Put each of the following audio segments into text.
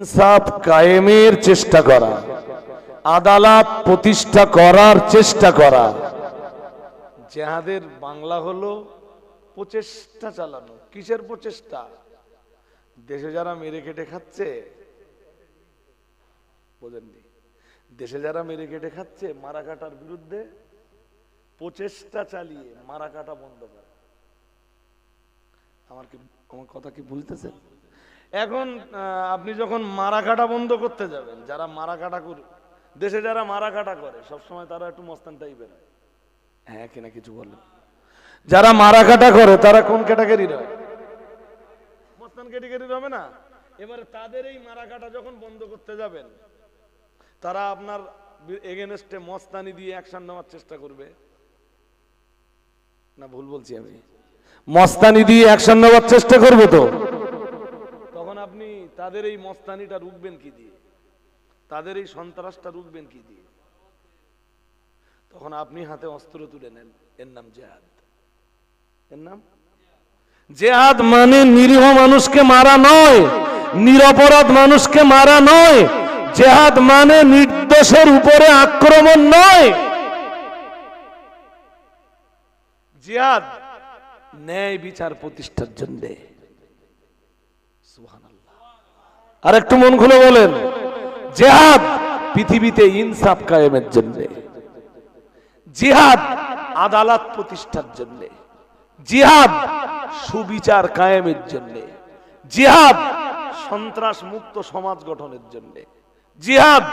ইনসাফ কায়েমের চেষ্টা করা, আদালত প্রতিষ্ঠা করার চেষ্টা করা। জিহাদের বাংলা হলো প্রচেষ্টা চালানো। কিসের প্রচেষ্টা? দেশে যারা মেরে কেটে খাচ্ছে, বোঝেননি? দেশে যারা মেরে কেটে খাচ্ছে, মারা কাটার বিরুদ্ধে প্রচেষ্টা চালিয়ে মারা কাটা বন্ধ করে। আমার কথা কি বুঝতেছেন? এখন আপনি যখন মারা কাটা বন্ধ করতে যাবেন, যারা মারা কাটা করে দেশে যারা মারা কাটা করে সবসময় তারা একটু মস্তান টাইপের হয়। হ্যাঁ কিনা কিছু বললেন? যারা মারা কাটা করে তারা কোন ক্যাটাগরির হয়? মস্তান ক্যাটাগরির হবে না? এবারে তাদের এই মারা কাটা যখন বন্ধ করতে যাবেন, তারা আপনার এগেনস্টে মস্তানি দিয়ে অ্যাকশন নেওয়ার চেষ্টা করবে না? ভুল বলছি আমি? মস্তানি দিয়ে অ্যাকশন নেওয়ার চেষ্টা করবে তো তখন আপনি তাদের এই মস্তানিটা রুখবেন কি দিয়ে? তাদের এই সন্ত্রাসটা রুখবেন কি দিয়ে? তখন আপনি হাতে অস্ত্র তুলে নেন। এর নাম জিহাদ। এর নাম জিহাদ। মানে নিরীহ মানুষকে মারা নয়, নিরপরাধ মানুষকে মারা নয়। জিহাদ মানে নির্দোষের উপরে আক্রমণ নয়। জিহাদ ন্যায় বিচার প্রতিষ্ঠার জন্য। সুবহানাল্লাহ। আর একটু মন খুলে বলেন, জিহাদ পৃথিবীতে ইনসাফ কায়েমের জন্য, জিহাদ আদালত প্রতিষ্ঠার জন্য, জিহাদ সুবিচার কায়েমের জন্য, জিহাদ সন্ত্রাস মুক্ত সমাজ গঠনের জন্য, জিহাদ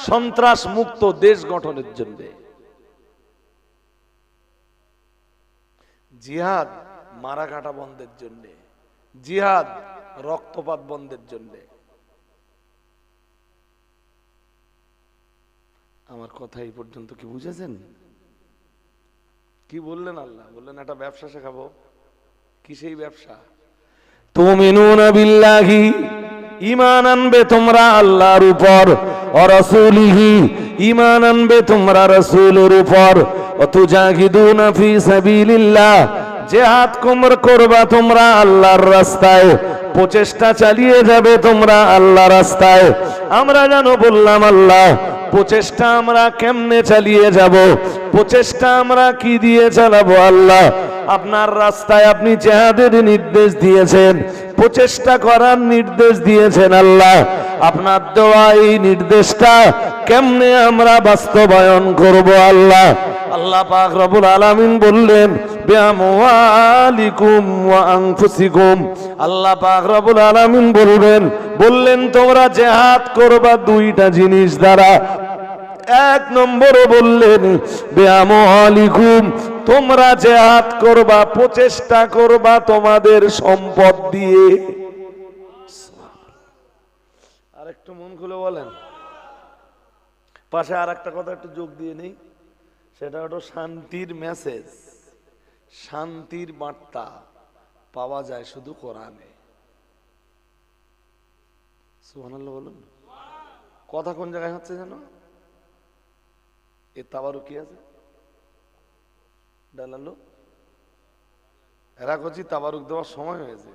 সন্ত্রাস মুক্ত দেশ গঠনের জন্য, জিহাদ মারা কাটা বন্ধের জন্য, জিহাদ রক্তপাত বন্ধের জন্য। আমার কথা এই পর্যন্ত কি বুঝেছেন? কি বললেন? আল্লাহ বললেন একটা ব্যবসা শেখাবো। কি সেই ব্যবসা? তুমিনুনা বিল্লাহি, ঈমান আনবে তোমরা আল্লাহর উপর, ওয়া রাসূলিহি, ঈমান আনবে তোমরা রাসূলের উপর, ওয়া তুজাহিদুনা ফি সাবিলিল্লাহ, জিহাদ করবা তোমরা আল্লাহর রাস্তায়, প্রচেষ্টা চালিয়ে যাবে তোমরা আল্লাহর রাস্তায়। আমরা জানো বললাম আল্লাহ প্রচেষ্টা আমরা কেমনে চালিয়ে যাব? প্রচেষ্টা আমরা কি দিয়ে চালাবো? আল্লাহ আপনার রাস্তায় আপনি জিহাদের নির্দেশ দিয়েছেন, প্রচেষ্টা করার নির্দেশ দিয়েছেন। আল্লাহ আপনার দেওয়া এই নির্দেশটা কেমনে আমরা বাস্তবায়ন করব? আল্লাহ আল্লাহ পাক রব্বুল আলামিন বললেন বিআমওয়ালিকুম ওয়া আনফুসিকুম। আল্লাহ পাক রব্বুল আলামিন বললেন তোমরা জিহাদ করবা দুইটা জিনিস দ্বারা। এক নম্বরে বললেন বিআমওয়ালিকুম, তোমরা জিহাদ করবা, প্রচেষ্টা করবা তোমাদের সম্পদ দিয়ে। আরেকটু মন খুলে বলেন। পাশে আরেকটা কথা একটু যোগ দিয়ে নেই, সেটা হলো শান্তির মেসেজ, শান্তির বার্তা পাওয়া যায় শুধু কোরআনে। সুবহানাল্লাহ বলুন। কথা কোন জায়গায় হচ্ছে জানো? এ তাবারুক কি আছে ডালালো, এরা করছি তাবারুক দেওয়ার সময় হয়েছে।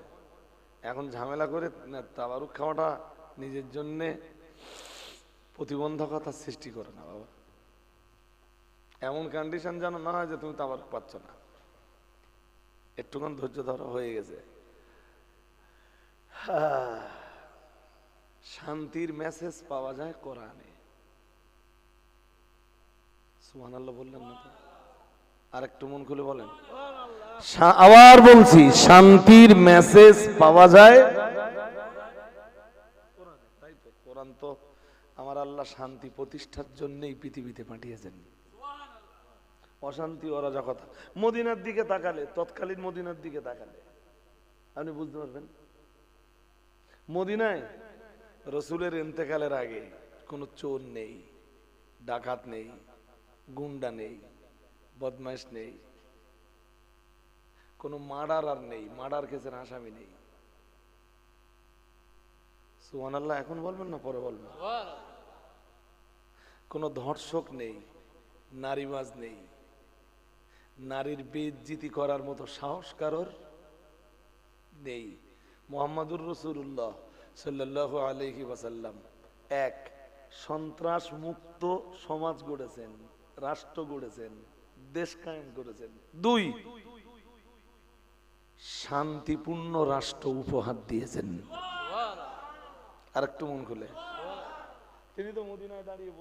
এখন ঝামেলা করে তাবারুক খাওয়াটা নিজের জন্য প্রতিবন্ধকতা সৃষ্টি করে না বাবা। এমন কন্ডিশন যেন না হয় যে তুমি তাবারুক পাচ্ছ না। একটুখান ধৈর্য ধরো, হয়ে গেছে। শান্তির মেসেজ পাওয়া যায় কোরআনে। সুবহানাল্লাহ বললেন না তো? আর একটু মন খুলে বলেন। আবার বলছি, শান্তির মেসেজ পাওয়া যায় কোরআনে। তাই তো, কোরআন তো আমার আল্লাহ শান্তি প্রতিষ্ঠার জন্যই পৃথিবীতে পাঠিয়েছেন। অশান্তি অরাজকতা মদিনার দিকে তাকালে, তৎকালীন মদিনার দিকে তাকালে আপনি বুঝতে পারবেন মদিনায় রসুলের ইন্তেকালের আগে কোনো চোর নেই, ডাকাত নেই, গুন্ডা নেই, বদমাইশ নেই, কোনো মার্ডারার নেই, মার্ডার কেসের আসামি নেই। সুবহানাল্লাহ এখন বলবেন না পরে বলবেন? কোনো ধর্ষক নেই, নারীবাজ নেই, নারীর বেইজ্জতি করার মতো সাহস কারোর নেই। মুহাম্মাদুর রাসূলুল্লাহ সাল্লাল্লাহু আলাইহি ওয়াসাল্লাম। এক, সন্ত্রাস মুক্ত সমাজ গড়েছেন, রাষ্ট্র গড়েছেন, দেশ কায়েম করেছেন। দুই, শান্তিপূর্ণ রাষ্ট্র উপহার দিয়েছেন। আর একটু মন খুলে, তিনি তো মদিনায় দাঁড়িয়ে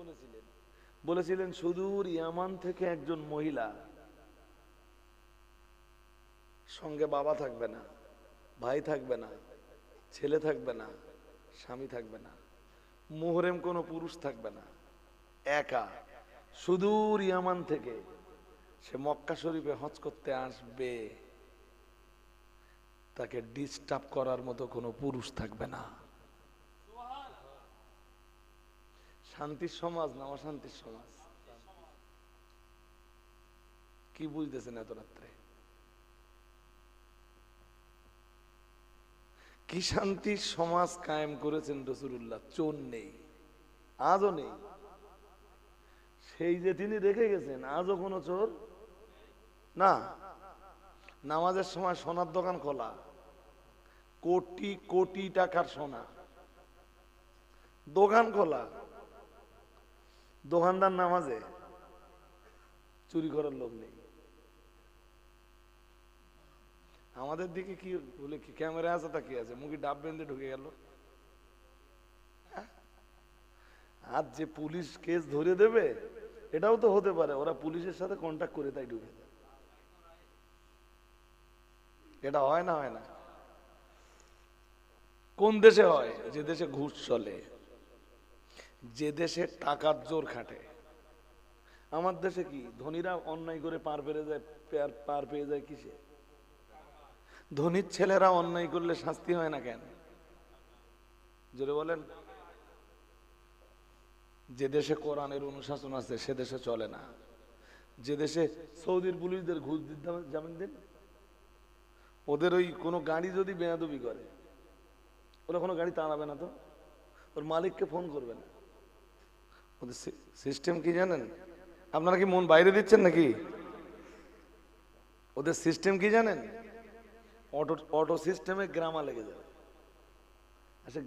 বলেছিলেন সুদূর ইয়ামান থেকে একজন মহিলা, সঙ্গে বাবা থাকবে না, ভাই থাকবে না, ছেলে থাকবে না, স্বামী থাকবে না, মুহরেম কোনো পুরুষ থাকবে না, একা সুদূর ইয়ামান থেকে সে মক্কা শরীফে হজ করতে আসবে, তাকে ডিস্টার্ব করার মতো কোনো পুরুষ থাকবে না। শান্তির সমাজ না অশান্তির সমাজ? কি বুঝতেছেন এত রাত্রে? কি শান্তির সমাজ কায়েম করেছেন রাসূলুল্লাহ। চোর নেই, আজও নেই। সেই যে তিনি রেখে গেছেন, আজও কোনো চোর না। নামাজের সময় সোনার দোকান খোলা, কোটি কোটি টাকার সোনা দোকান খোলা, দোকানদার নামাজে, চুরি করার লোক নেই। আমাদের দিকে কি বলে, কি ক্যামেরা আছে তা কি আছে, মুখে ডাব বেঁধে ঢুকে গেল। আর যে পুলিশ কেস ধরে দেবে, এটাও তো হতে পারে ওরা পুলিশের সাথে কন্ট্যাক্ট করে তাই ঢুকে দেয়। এটা হয় না? হয় না? কোন দেশে হয়? যে দেশে ঘুষ চলে, যে দেশে টাকার জোর খাটে। আমার দেশে কি ধনীরা অন্যায় করে পার পেয়ে যায় কিসে? ধনীর ছেলেরা অন্যায় করলে শাস্তি হয় না কেন? জোরে বলেন। যে দেশে কোরআনের অনুশাসন আছে সে দেশে চলে না। যে দেশে সৌদির পুলিশদের ঘুষ দিতে জামিন দিন, ওদের ওই কোনো গাড়ি যদি বেয়াদবি করে, ওরা কোনো গাড়ি তাড়াবে না, তো ওর মালিককে ফোন করবে না। ওদের সিস্টেম কি জানেন? আপনারা কি মন বাইরে দিচ্ছেন নাকি? ওদের সিস্টেম কি জানেন? অটো সিস্টেমে গ্রামা লেগে যাবে। আচ্ছা,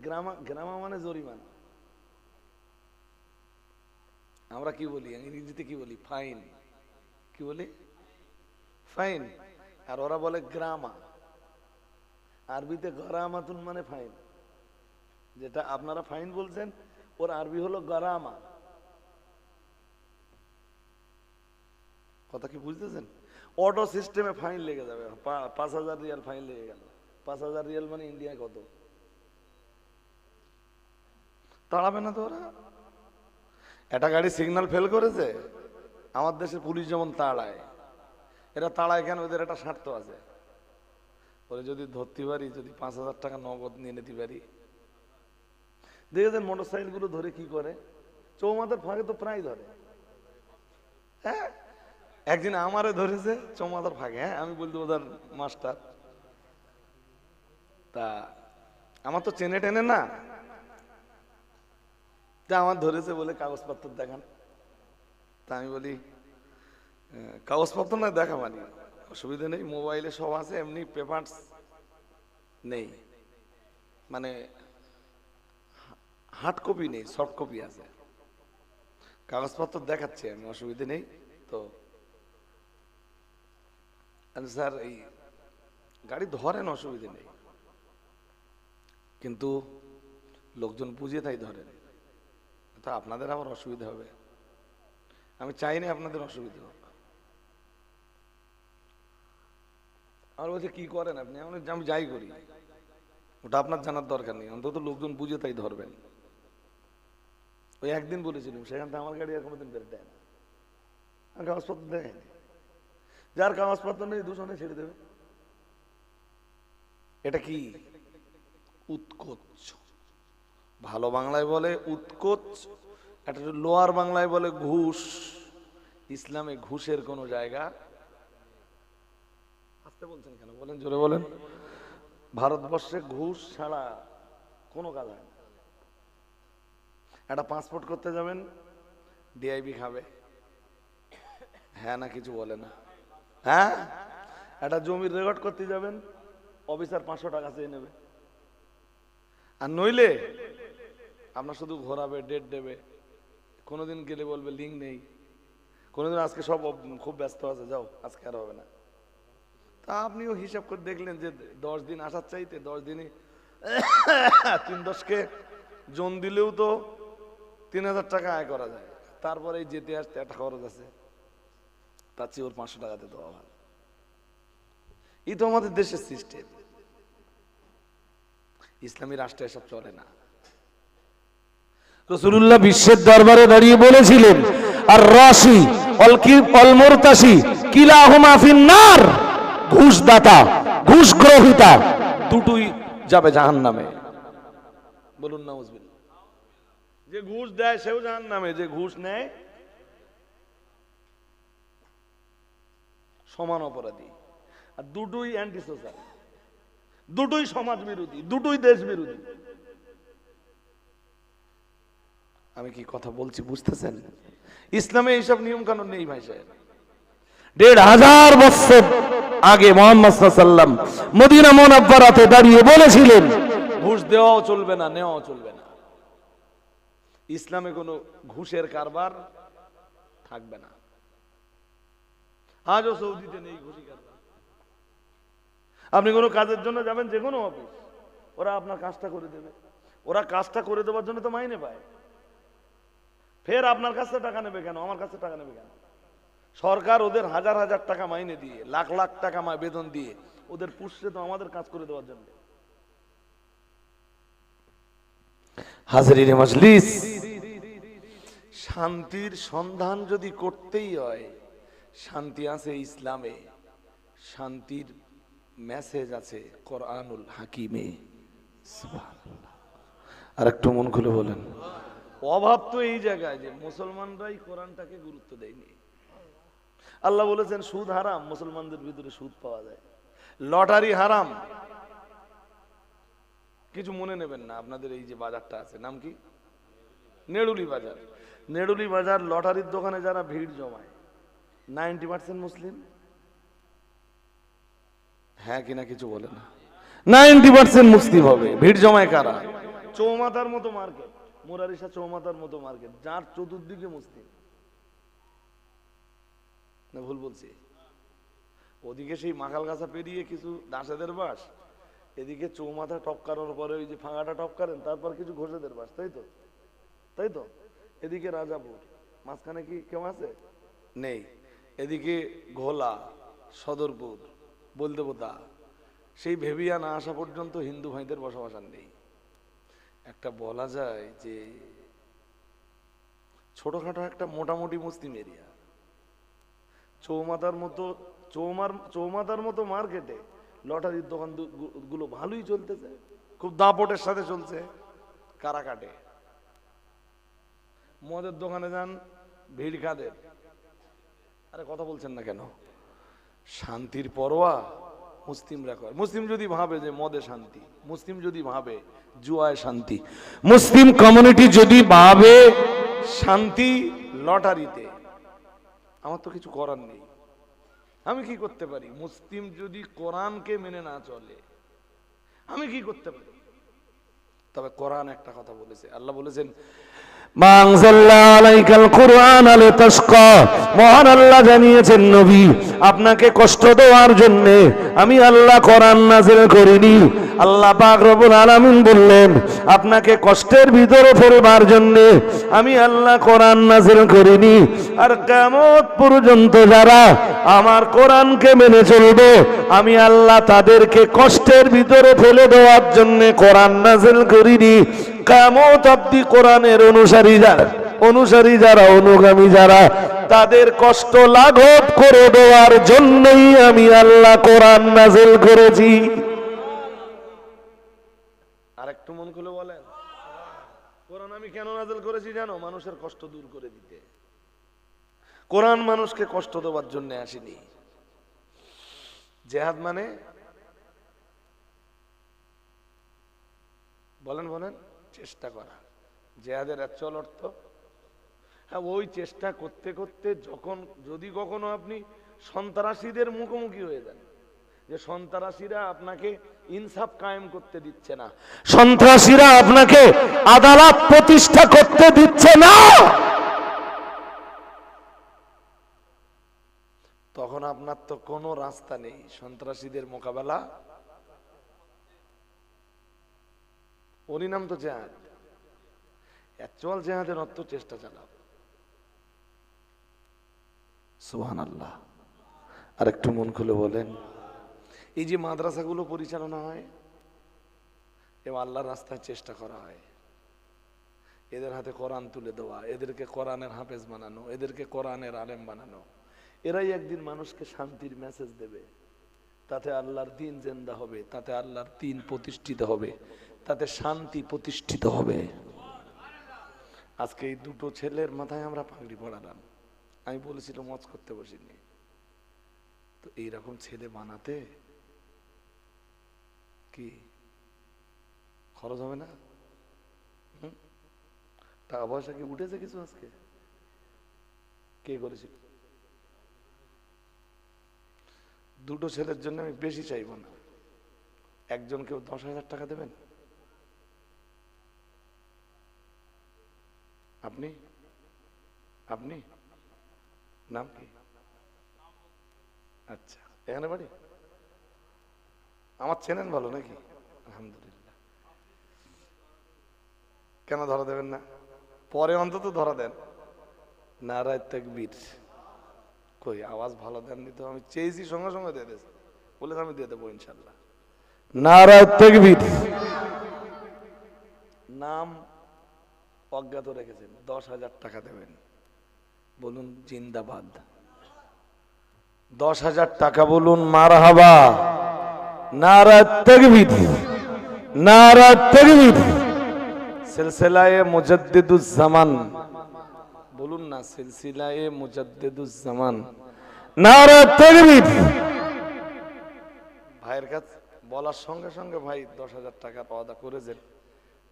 গ্রামা মানে জরিমানা। আমরা কি বলি ইংরেজিতে, কি বলি? ফাইন। কি বলি? ফাইন। আর ওরা বলে গ্রামা। আরবিতে গরামাতুন মানে ফাইন। যেটা আপনারা ফাইন বলছেন, ওর আরবি হলো গরামা। কথা কি বুঝতেছেন? অটো সিস্টেমে ফাইন লেগে যাবে, 5,000 রিয়াল ফাইন লেগে গেল। 5,000 রিয়াল মানে ইন্ডিয়ায় কত? তাড়াবে না তো ওরা। একটা গাড়ি সিগন্যাল ফেল করেছে, আমার দেশের পুলিশ যেমন তাড়ায়, এরা তাড়ায় কেন? ওদের একটা স্বার্থ আছে। ওরা যদি ধরতে পারি, যদি 5,000 টাকা নগদ নিয়ে নিতে পারি। দেখেছেন মোটর সাইকেল গুলো ধরে কি করে? চৌমাথার ফাঁকে তো প্রায় ধরে। হ্যাঁ, একদিন আমারে ধরেছে চৌমাথার ফাঁকে। হ্যাঁ, আমি বলতে ওদের মাস্টার, তা আমার তো চেনে টেনে না, তা আমার ধরেছে বলে কাগজপত্র দেখান। তা আমি বলি কাগজপত্র না দেখা, মানে অসুবিধা নেই, মোবাইলে সব আছে, এমনি পেপারস নেই, মানে হার্ড কপি নেই, সফট কপি আছে। কাগজপত্র দেখাচ্ছি আমি, অসুবিধা নেই তো। স্যার এই গাড়ি ধরেন, অসুবিধা নেই, কিন্তু লোকজন বুঝে তাই ধরেন, তো আপনাদের আবার অসুবিধা হবে। আমি চাই না আপনাদের অসুবিধা হোক। আর বলছে কি করেন আপনি? আমি যাই করি, ওটা আপনার জানার দরকার নেই, অন্তত লোকজন বুঝে তাই ধরবেন। ওই একদিন বলেছিলাম, সেখান থেকে আমার গাড়ি আর কোনোদিন বের দেয় না, আর কাগজপত্র দেয়নি। যার কাগজপত্র নেই দূষণে ছেড়ে দেবে। এটা কি? উৎকোচ। ভালো বাংলায় বলে উৎকোচ, এটা লোয়ার বাংলায় বলে ঘুষ। ইসলামে ঘুষের কোনো জায়গা। আসতে বলছেন কেন? বলেন, জোরে বলেন। ভারতবর্ষে ঘুষ ছাড়া কোনো কাজ হয় না। একটা পাসপোর্ট করতে যাবেন, ডিআইবি খাবে, হ্যাঁ না কিছু বলে না। হ্যাঁ, একটা জমির রেকর্ড করতে যাবেন, অফিসার 500 টাকা চেয়ে নেবে। আর নইলে আপনার শুধু ঘোরাবে, ডেট দেবে, কোনোদিন গেলে বলবে লিঙ্ক নেই, কোনোদিন আজকে সব খুব ব্যস্ত আছে, যাও আজকে আর হবে না। তা আপনিও হিসাব করে দেখলেন যে 10 দিন আসার চাইতে 10 দিনে 3-10কে জন দিলেও তো 3000 টাকা আয় করা যায়। তারপরে যেতে আসতে একটা খরচ আছে, তার চেয়ে ওর 500 টাকাতে দেওয়া ভালো। এই তো আমাদের দেশের সিস্টেম। ইসলামী রাষ্ট্রে এসব চলে না। রাসূলুল্লাহ বিশ্বের দরবারে দাঁড়িয়ে বলেছিলেন, আর রাশি অল মুরতাশি কিলাহুমা ফিন্নার, ঘুষদাতা ঘুষ গ্রহীতা দুটোই যাবে জাহান্নামে। বলুন নাউজুবিল্লাহ। যে ঘুষ দেয় সেও জাহান্নামে, যে ঘুষ নেয় সমান অপরাধী। আর দুটোই অ্যান্টি সোশ্যাল, দুটোই সমাজ বিরোধী, দুটোই দেশ বিরোধী। আমি কি কথা বলছি বুঝতেছেন? ইসলামে এইসব নিয়ম কানুন নেই ভাই সাহেব। 1500 বছর আগে মুহাম্মদ সাল্লাল্লাহু আলাইহি ওয়াসাল্লাম মদিনা মুনাওয়ারাতে দাঁড়িয়ে বলেছিলেন, ঘুষ দেওয়াও চলবে না, নেওয়াও চলবে না। ইসলামে কোনো ঘুষের কারবার থাকবে না। আজও সৌদিতে নেই ঘুষি কারবার। আপনি কোনো কাজের জন্য যাবেন, যে কোনো অফিস, ওরা আপনার কাজটা করে দেবে। ওরা কাজটা করে দেওয়ার জন্য তো মাইনে পায়। ফের আপনার কাছে টাকা নেবে কেন, আমার কাছে টাকা নেবে কেন? সরকার ওদের হাজার হাজার টাকা মাইনে দিয়ে, লাখ লাখ টাকা বেতন দিয়ে ওদের পুষছে তো আমাদের কাজ করে দেওয়ার জন্য। হাজরিন মজলিস, শান্তির সন্ধান যদি করতেই হয়, শান্তি আছে ইসলামে, শান্তির মেসেজ আছে কোরআনুল হাকিমে। সুবহানাল্লাহ। আর একটু মন খুলে বলেন। অভাব তো এই জায়গায় যে মুসলমানরাই কোরআনটাকে গুরুত্ব দেয়নি। আল্লাহ বলেছেন সুদ হারাম, মুসলমানদের ভিতরে সুদ পাওয়া যায়। লটারি হারাম। কিছু মনে নেবেন না, আপনাদের এই যে বাজারটা আছে, নাম কি? নেড়ুলি বাজার। নেড়ুলি বাজার লটারির দোকানে যারা ভিড় জমায় 90% মুসলিম। হ্যাঁ কিনা কিছু বলে না। 90% মুসলিম হবে। ভিড় জমায় কারা? চৌমাথার মতো মার্কেট, মুরারিশা চৌমাথার মতো মার্কেট, যার চতুর্দিকে মুসলিম। না ভুল বলছি? ওদিকে সেই মাকাল গাছা পেরিয়ে কিছু দাসেদের বাস, এদিকে চৌমাথা টপকানোর পরে ওই যে ফাঁকাটা টপকারেন, তারপর কিছু ঘোষেদের বাস, তাই তো? তাই তো? এদিকে রাজাপুর, মাঝখানে কি কেউ আছে? নেই। এদিকে ঘোলা, সদরপুর, বলদেবতা, সেই ভেবিয়া না আসা পর্যন্ত হিন্দু ভাইদের বসবাস আর নেই। একটা বলা যায় যে ছোটখাটো একটা মোটামুটি মুসলিম এরিয়া। চৌমাথার মতো মার্কেটে লটারির দোকান গুলো ভালোই চলতেছে, খুব দাপটের সাথে চলছে। কারা কাটে? মদের দোকানে যান, ভিড় কাদের? আরে কথা বলছেন না কেন? শান্তির পরোয়া মুসলিমরা করে। মুসলিম যদি ভাবে যে মদে শান্তি, মুসলিম যদি ভাবে জুয়ায় শান্তি, মুসলিম কমিউনিটি যদি ভাবে শান্তি লটারিতে, আমার তো কিছু করার নেই। আমি কি করতে পারি? মুসলিম যদি কোরআনকে মেনে না চলে, আমি কি করতে পারি? তবে কোরআন একটা কথা বলেছে, আল্লাহ বলেছেন মহান আল্লাহ জানিয়েছেন, নবী আপনাকে কষ্ট দেওয়ার জন্য আমি আল্লাহ কোরআন নাযিল করিনি। আল্লাহ পাক রব্বুল আলামিন বললেন, আপনাকে কষ্টের ভিতরে ফেলবার জন্য আমি আল্লাহ কোরআন নাযিল করিনি। আর কিয়ামত পর্যন্ত যারা আমার কোরআনকে মেনে চলবে, আমি আল্লাহ তাদেরকে কষ্টের ভিতরে ফেলে দেওয়ার জন্য কোরআন নাযিল করিনি। কিয়ামত অবধি কোরআনের অনুসারী যারা অনুগামী যারা, তাদের কষ্ট লাঘব করে দেওয়ার জন্যই আমি আল্লাহ কোরআন নাযিল করেছি। আর একটু মন খুলে বলেন, কোরআন আমি কেন নাযিল করেছি জানো? মানুষের কষ্ট দূর করে দিতে। কোরআন মানুষকে কষ্ট দেওয়ার জন্য আসেনি। জিহাদ মানে বলেন চেষ্টা করা। জিহাদের অ্যাকচুয়াল অর্থ, হ্যাঁ, ওই চেষ্টা করতে করতে যদি কখনো আপনি সন্ত্রাসীদের মুখোমুখি হয়ে যান, যে সন্ত্রাসীরা আপনাকে ইনসাফ কায়েম করতে দিচ্ছে না, সন্ত্রাসীরা আপনাকে আদালত প্রতিষ্ঠা করতে দিচ্ছে না, তখন আপনার তো কোনো রাস্তা নেই সন্ত্রাসীদের মোকাবেলা। ওরই নাম তো জেহাদ। অ্যাকচুয়াল জেহাদের অর্থ চেষ্টা চালাও। সুবহানাল্লাহ। আর একটু মন খুলে বলেন, এই যে মাদ্রাসাগুলো পরিচালনা হয় এবং আল্লাহর রাস্তায় চেষ্টা করা হয়, এদের হাতে কোরআন তুলে দেওয়া, এদেরকে কোরআনের হাফেজ বানানো, এদেরকে কোরআনের আলেম বানানো, এরাই একদিন মানুষকে শান্তির মেসেজ দেবে। তাতে আল্লাহর দ্বীন জিন্দা হবে, তাতে আল্লাহর দ্বীন প্রতিষ্ঠিত হবে, তাতে শান্তি প্রতিষ্ঠিত হবে। আজকে এই দুটো ছেলের মাথায় আমরা পাগড়ি পড়ালাম, আমি বলেছিলাম মজ করতে বসিনি তো, এইরকম ছেলে বানাতে কি খরচ হবে না? টাকা পয়সা কি উঠেছে কিছু? আজকে কে করেছিল? দুটো ছেলের জন্য আমি বেশি চাইব না, একজন কেউ 10,000 টাকা দেবেন? আপনি আপনি নাম কি? আচ্ছা, এখানে বাড়ি? আমার চেনেন ভালো নাকি? আলহামদুলিল্লাহ। কেন ধরা দেবেন না? পরে অন্তত ধরা দেন। নারায়ে তাকবীর। কই আওয়াজ ভালো দেননি তো, আমি চেয়েছি সঙ্গে সঙ্গে দিয়ে দিয়েছি, বলে আমি দিয়ে দেবো ইনশাল্লাহ। নারায়ে তাকবীর। নাম অজ্ঞাত রেখেছেন, 10,000 টাকা দেবেন, বলুন জিন্দাবাদ। 10,000 টাকা বলুন মারহাবা। নারায়ে তাকবীর, নারায়ে তাকবীর। সিলসিলায়ে মুজাদ্দিদুজ জামান, বলুন না সিলসিলায়ে মুজাদ্দিদুজ জামান। নারায়ে তাকবীর। ভাইয়ের কাছে বলার সঙ্গে সঙ্গে ভাই 10,000 টাকা ওয়াদা করেছেন,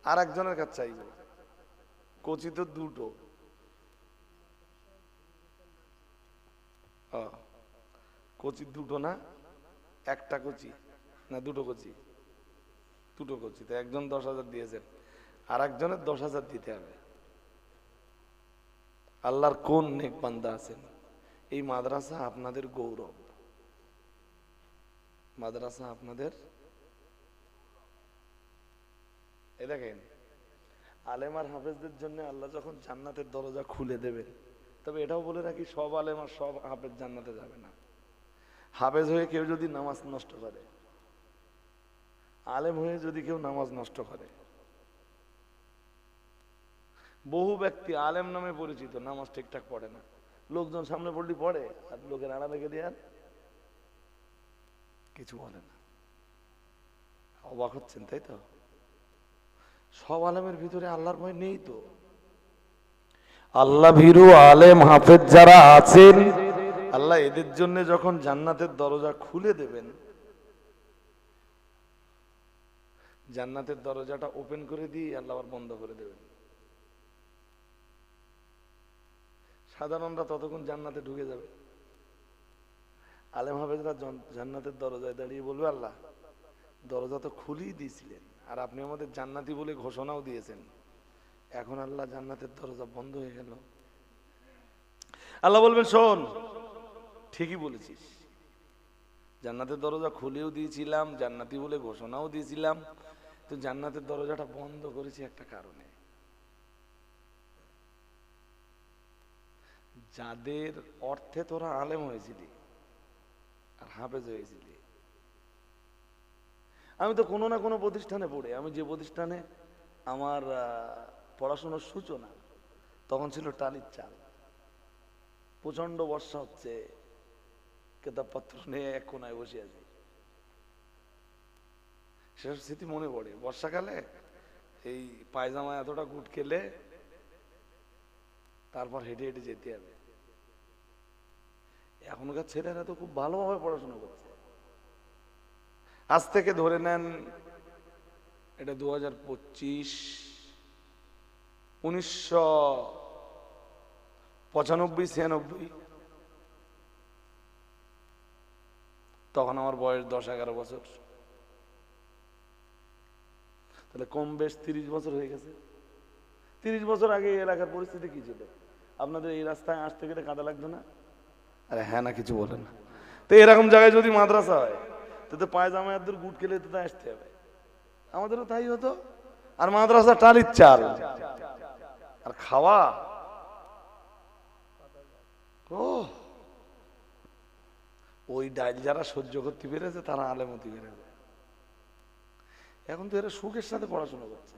আর একজনের কাছে চাইব। কোচি তো দুটো, কোচি দুটো না, একটা কোচি না দুটো কোচি? দুটো কোচি। তো একজন 10,000 দিয়েছেন, আর একজনের 10,000 দিতে হবে। আল্লাহর কোন নেক বান্দা আছেন, এই মাদ্রাসা আপনাদের গৌরব, মাদ্রাসা আপনাদের। এ দেখেন, আলেম আর হাফেজদের জন্য আল্লাহ যখন জান্নাতের দরজা খুলে দেবেন, তবে এটাও বলে রাখি, সব আলেম আর সব হাফেজ জান্নাতে যাবে না। হাফেজ হয়ে কেউ যদি নামাজ নষ্ট করে, আলেম হয়ে যদি কেউ নামাজ নষ্ট করে, বহু ব্যক্তি আলেম নামে পরিচিত, নামাজ ঠিকঠাক পড়ে না, লোকজন সামনে পড়লি পড়ে, আর লোকের আড়া রেখে দিয়ে আর কিছু বলে না। অবাক হচ্ছেন তাই তো? সব আলেমের ভিতরে আল্লাহর ভয় নেই তো। আল্লাহ ভীরু আলেম হাফেজ যারা আছেন, আল্লাহ এদের জন্য যখন জান্নাতের দরজা খুলে দেবেন, জান্নাতের দরজাটা ওপেন করে দিয়ে আল্লাহ আবার বন্ধ করে দেবেন। সাধারণরা ততক্ষণ জান্নাতে ঢুকে যাবে, আলেম হাফেজরা জান্নাতের দরজায় দাঁড়িয়ে বলবে, আল্লাহ দরজা তো খুলেই দিয়েছিলেন, আর আপনি আমাদের জান্নাতি বলে ঘোষণাও দিয়েছেন, এখন আল্লাহ জান্নাতের দরজা বন্ধ হয়ে গেল। আল্লাহ বলবেন, শোন ঠিকই বলেছিস, জান্নাতের দরজা খুলেও দিয়েছিলাম, জান্নাতি বলে ঘোষণাও দিয়েছিলাম, তো জান্নাতের দরজাটা বন্ধ করেছি একটা কারণে। যাদের অর্থে তোরা আলেম হয়েছিলি আর হাফেজ হয়েছিলি, আমি তো কোনো না কোনো প্রতিষ্ঠানে পড়ে, আমি যে প্রতিষ্ঠানে আমার পড়াশোনার সূচনা, তখন ছিল টালির চাল, প্রচন্ড বর্ষা হচ্ছে, কিতাবপত্র নিয়ে এক কোনায় বসে আছি। সেসব স্মৃতি মনে পড়ে। বর্ষাকালে এই পায়জামা এতটা গুট খেলে তারপর হেঁটে হেঁটে যেতে হবে। এখনকার ছেলেরা তো খুব ভালোভাবে পড়াশোনা করছে। আজ থেকে ধরে নেন এটা 2025, 1995-96, তখন আমার বয়স 10-11 বছর। তাহলে কম বেশ 30 বছর হয়ে গেছে। 30 বছর আগে এই এলাকার পরিস্থিতি কি ছিল? আপনাদের এই রাস্তায় আসতে গেলে কাদা লাগতো না? আরে হ্যাঁ না কিছু বলেন না। তো এরকম জায়গায় যদি মাদ্রাসা হয় তো পায়জামায়াতদের গুট খেলে তো আসতে হবে। আমাদেরও তাই হতো। আর মাদ্রাসা টালির চাল, আর খাওয়া ওই ডাইল যারা সহ্য করতে পেরেছে তারা আলেমতি পেরেছে। এখন তো এরা সুখের সাথে পড়াশোনা করছে।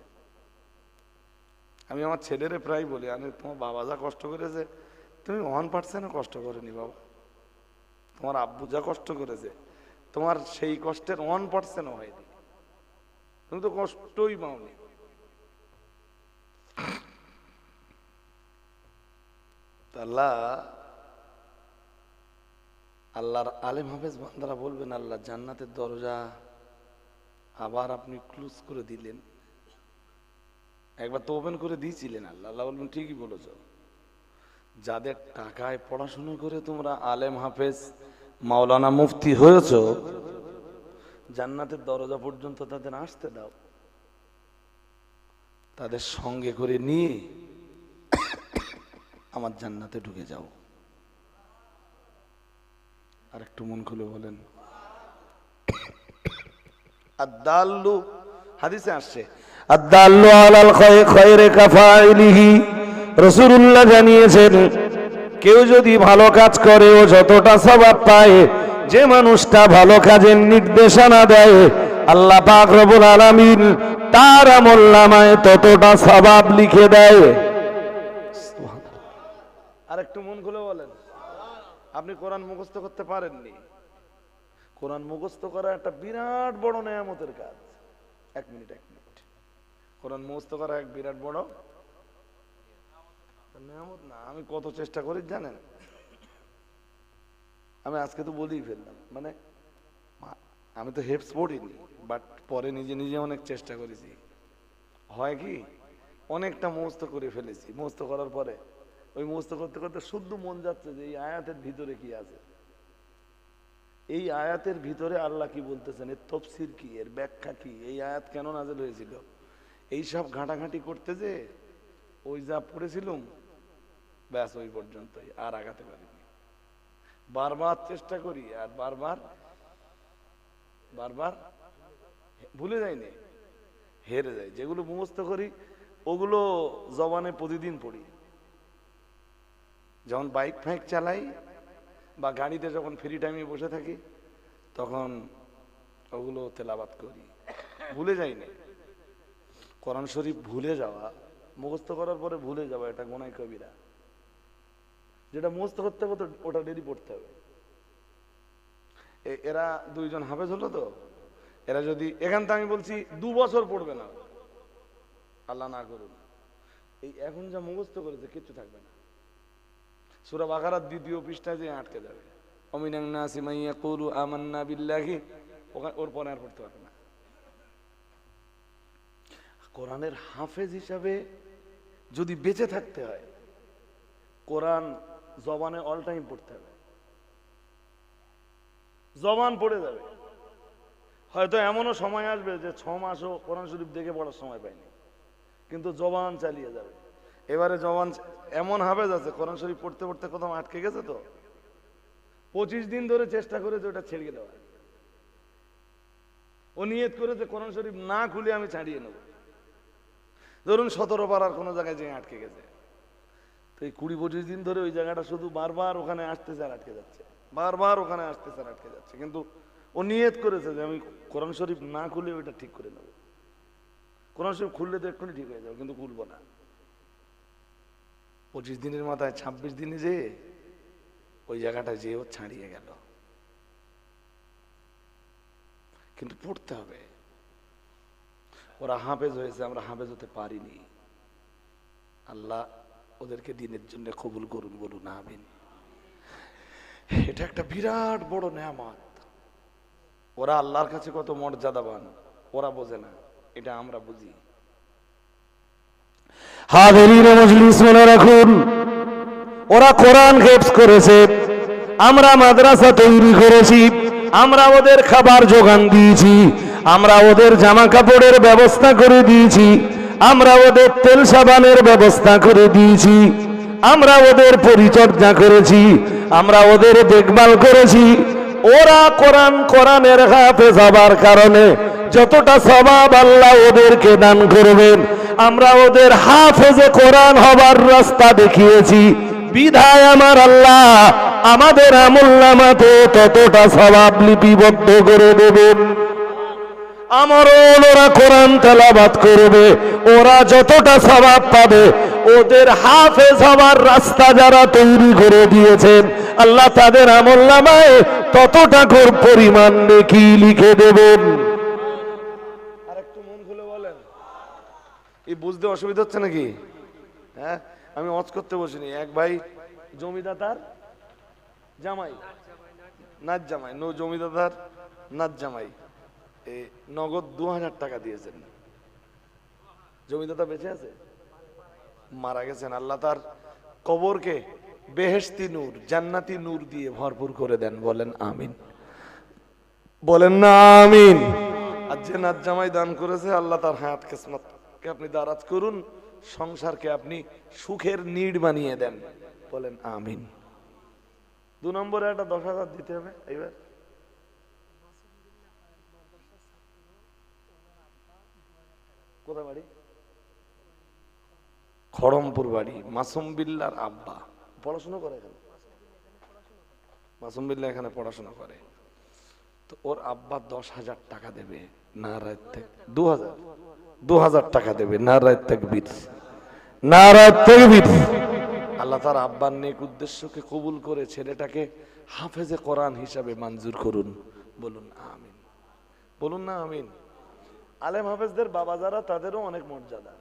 আমি আমার ছেলেরে প্রায় বলি, আমি তোমার বাবা যা কষ্ট করেছে তুমি 1% কষ্ট করেনি বাবা। তোমার আব্বু যা কষ্ট করেছে তোমার সেই কষ্টের 1% হয়নি। তুমি তো কষ্টই পাওনি। আল্লাহর আলেম হাফেজ বান্দারা বলবেন আল্লাহ জান্নাতের দরজা আবার আপনি ক্লোজ করে দিলেন। একবার তো ওপেন করে দিয়েছিলেন। আল্লাহ বলবেন ঠিকই বলেছ, যাদের টাকায় পড়াশোনা করে তোমরা আলেম হাফেজ মাওলানা মুফতি হয়েছ, জান্নাতের দরজা পর্যন্ত তাদের আসতে দাও, তাদের সঙ্গে করে নিয়ে আমার জান্নাতে ঢুকে যাও। আর একটু মন খুলে বলেন। আদ-দাল্লু হাদিসে আসছে, আদ-দাল্লু আলাল খায়রি কাফাইলিহি। রাসূলুল্লাহ জানিয়েছেন কেউ যদি ভালো কাজ করে ও যতটা সওয়াব পায়, যে মানুষটা ভালো কাজের নির্দেশনা দেয় আল্লাহ পাক রব্বুল আলামিন তার আমলনামায় ততটা সওয়াব লিখে দেয়। আর একটু মন খুলে বলেন। আপনি কোরআন মুখস্থ করতে পারেননি, কোরআন মুখস্থ করা একটা বিরাট বড় নেয়ামতের কাজ। এক মিনিট কোরআন মুখস্থ করা এক বিরাট বড় নেয়ামত না? আমি কত চেষ্টা করি জানেন? আমি আজকে তো বলেই ফেললাম, মানে আমি তো হেফজ পড়িনি, বাট পরে নিজে নিজে অনেক চেষ্টা করেছি। হয় কি অনেকটা মুখস্থ করে ফেলেছি। মুখস্থ করার পরে ওই মুখস্থ করতে করতে শুদ্ধ মন যাচ্ছে যে এই আয়াতের ভিতরে কি আছে, এই আয়াতের ভিতরে আল্লাহ কি বলতেছেন, এর তাফসীর কি, এর ব্যাখ্যা কি, এই আয়াত কেন নাযিল হয়েছিল, এই সব ঘাটাঘাটি করতে যে ওই যা পড়েছিলাম ব্যাস ওই পর্যন্তই, আর আগাতে পারিনি। বারবার চেষ্টা করি আর বারবার ভুলে যাইনি, হেরে যাই। যেগুলো মুখস্থ করি ওগুলো জবানে প্রতিদিন পড়ি। যখন বাইক ফাইক চালাই বা গাড়িতে যখন ফ্রি টাইমে বসে থাকি তখন ওগুলো তেলাওয়াত করি, ভুলে যাইনি। কোরআন শরীফ ভুলে যাওয়া, মুখস্থ করার পরে ভুলে যাওয়া, এটা গুনাহ কবিরা। যেটা মুখস্থ করতে হবে ওটা ডেলি পড়তে হবে। এরা দুইজন হাফেজ হলো তো, এরা যদি এখান থেকে আমি বলছি 2 বছর পড়বে না, আল্লাহ না করুন, এই এখন যা মুখস্থ করেছে কিচ্ছু থাকবে না। সূরা বাকারার 2য় পৃষ্ঠায় যে আটকে যাবে, ওমিনান নাসি মান ইয়াকুলু আমান্না বিল্লাহি, ওর পরে আর পড়তে পারবে না। কোরআনের হাফেজ হিসাবে যদি বেঁচে থাকতে হয় কোরআন জবানে অল টাইম পড়তে হবে। জবান পড়ে যাবে, হয়তো এমনও সময় আসবে যে 6 মাসও কোরআন শরীফ দেখে পড়ার সময় পাইনি, কিন্তু জবান চালিয়ে যাবে। এবারে জবান এমন হাফেজ আছে কোরআন শরীফ পড়তে পড়তে কোথাও আটকে গেছে তো 25 দিন ধরে চেষ্টা করেছে ওটা ছেড়ে দেওয়া। ও নিয়ত করেছে কোরআন শরীফ না খুলে আমি ছাড়িয়ে নেব। ধরুন 17 পারার কোনো জায়গায় যে আটকে গেছে, তো এই 20-25 দিন ধরে ওই জায়গাটা শুধু বারবার ওখানে আসতেছে আর আটকে যাচ্ছে, বারবার ওখানে আসতেছে আর আটকে যাচ্ছে। কিন্তু ও নিয়ত করেছে যে আমি কোরআন শরীফ না খুলে ওইটা ঠিক করে নেব। কোরআন শরীফ খুললে তো এক্ষুনি ঠিক হয়ে যাবে, কিন্তু খুলবো না। 25 দিনের মাথায় 26 দিনে যে ওই জায়গাটা যে ও ছাড়িয়ে গেল। কিন্তু পড়তে হবে। ওরা হাফেজ হয়েছে, আমরা হাফেজ হতে পারিনি। আল্লাহ ওদেরকে দিনের জন্য কবুল করুন, বলুন আমিন। এটা একটা বিরাট বড় নেয়ামত। ওরা আল্লাহর কাছে কত মর্যাদাবান ওরা বোঝে না, এটা আমরা বুঝি। হাজিরিন মজলিস মনে রাখুন, ওরা কোরআন হিফজ করেছে, আমরা মাদ্রাসা তৈরি করেছি, আমরা ওদের খাবার যোগান দিয়েছি, আমরা ওদের জামা কাপড়ের ব্যবস্থা করে দিয়েছি, আমরা ওদের তেল সাবানের ব্যবস্থা করে দিয়েছি, আমরা ওদের পরিচর্যা করেছি, আমরা ওদের দেখভাল করেছি। ওরা কোরআনের হাফেজ হবার কারণে যতটা সওয়াব আল্লাহ ওদেরকে দান করবেন, আমরা ওদের হাফেজে কোরআন হবার রাস্তা দেখিয়েছি বিধায় আমার আল্লাহ আমাদের আমলনামাতে ততটা সওয়াব লিপিবদ্ধ করে দেবেন। আমারও ওরা কোরআন তেলাওয়াত করবে, ওরা যতটা সওয়াব পাবে, ওদের হাফেজ হওয়ার রাস্তা যারা তৈরি করে দিয়েছেন আল্লাহ তাদের আমলনামায় ততটা পরিমাণ নেকি লিখে দেবেন। আরেকটু মন খুলে বলেন, এই বুঝতে অসুবিধা হচ্ছে নাকি? হ্যাঁ, আমি ওয়াজ করতে বসিনি। এক ভাই জমিদাতার জামাই, নাচ জামাই, জমিদাতার নাচ জামাই নগদ 2000 টাকা দিয়েছেন। জমিদাতা বেঁচে আছে, মারা গেছেন। আল্লাহ তার কবরকে বেহেশতি নূর, জান্নাতি নূর দিয়ে ভরপুর করে দেন। বলেন আমিন, বলেন না আমিন। আর যে নাচ জামাই দান করেছে আল্লাহ তার হায়াত কিসমতকে আপনি দারাজ করুন, সংসারকে আপনি সুখের নীড় বানিয়ে দেন। বলেন আমিন। 2 নম্বরে একটা 10,000 দিতে হবে। এইবার কোথায় বাড়ি? খড়মপুর বাড়ি। মাসুম বিল্লার আব্বা পড়াশোনা করে এখানে, মাসুম বিল্লাহ এখানে পড়াশোনা করে। তো ওর আব্বা 10,000 টাকা দেবে, নারায়ে তাকবীর। 2000 টাকা দেবে, নারায়ে তাকবীর, নারায়ে তাকবীর। আল্লাহ তার আব্বার নেক উদ্দেশ্যকে কবুল করে ছেলেটাকে হাফেজে কোরআন হিসাবে মঞ্জুর করুন। বলুন আমিন, বলুন না আমিন। আলেম হাফেজদের বাবা যারা, তাদেরও অনেক মর্যাদা।